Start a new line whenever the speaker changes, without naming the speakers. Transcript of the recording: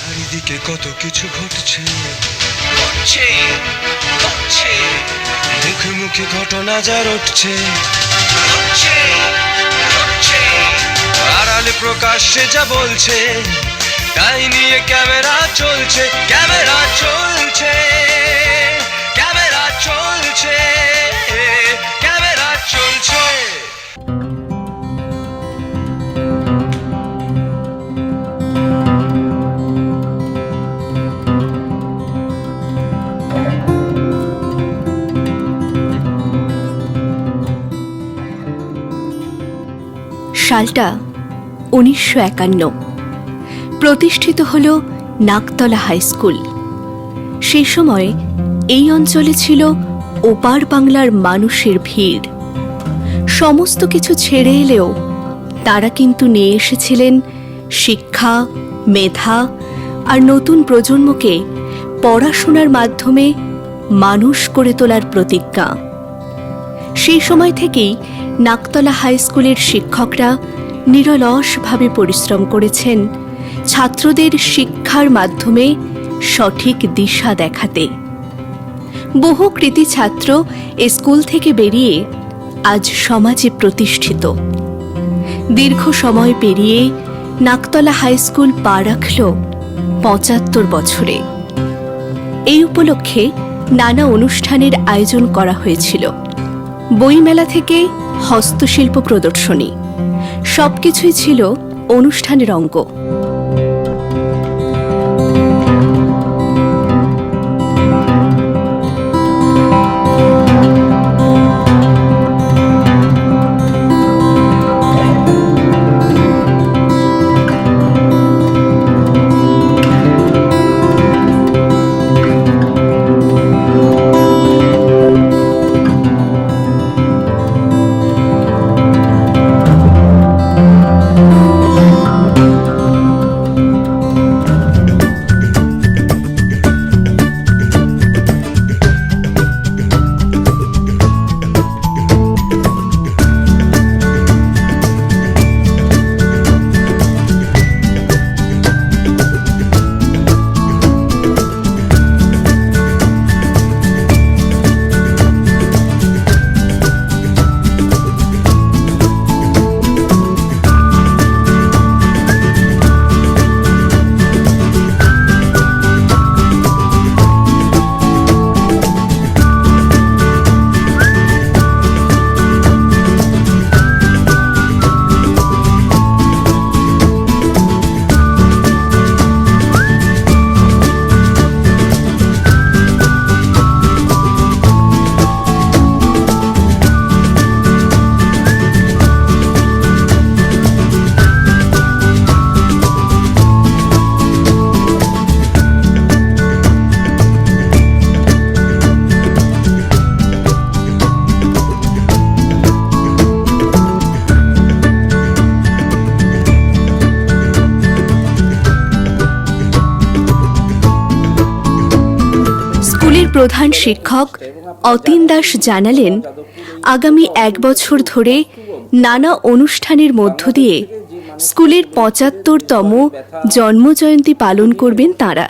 চারিদিকে কত কিছু ঘটছে, মুখে মুখে ঘটনা যা রটছে, আড়ালে প্রকাশ্যে যা বলছে, তাই নিয়ে ক্যামেরা চলছে, ক্যামেরা চলছে, ক্যামেরা চলছে, ক্যামেরা চলছে।
সালটা 1951। প্রতিষ্ঠিত হল নাকতলা হাই স্কুল। সেই সময় এই অঞ্চলে ছিল ওপার বাংলার মানুষের ভিড়। সমস্ত কিছু ছেড়ে এলেও তারা কিন্তু নিয়ে এসেছিলেন শিক্ষা, মেধা আর নতুন প্রজন্মকে পড়াশোনার মাধ্যমে মানুষ করে তোলার প্রতিজ্ঞা। সেই সময় থেকেই নাকতলা হাই স্কুলের শিক্ষকরা নিরলসভাবে পরিশ্রম করেছেন ছাত্রদের শিক্ষার মাধ্যমে সঠিক দিশা দেখাতে। বহু কৃতী ছাত্র এ স্কুল থেকে বেরিয়ে আজ সমাজে প্রতিষ্ঠিত। দীর্ঘ সময় পেরিয়ে নাকতলা হাই স্কুল পা রাখল ৭৫ বছরে। এই উপলক্ষে নানা অনুষ্ঠানের আয়োজন করা হয়েছিল। বইমেলা থেকে হস্তশিল্প প্রদর্শনী, সবকিছুই ছিল অনুষ্ঠানের অঙ্গ। প্রধান শিক্ষক অতীন দাস জানালেন, আগামী ১ বছর ধরে নানা অনুষ্ঠানের মধ্য দিয়ে স্কুলের ৭৫তম জন্মজয়ন্তী পালন করবেন তাঁরা।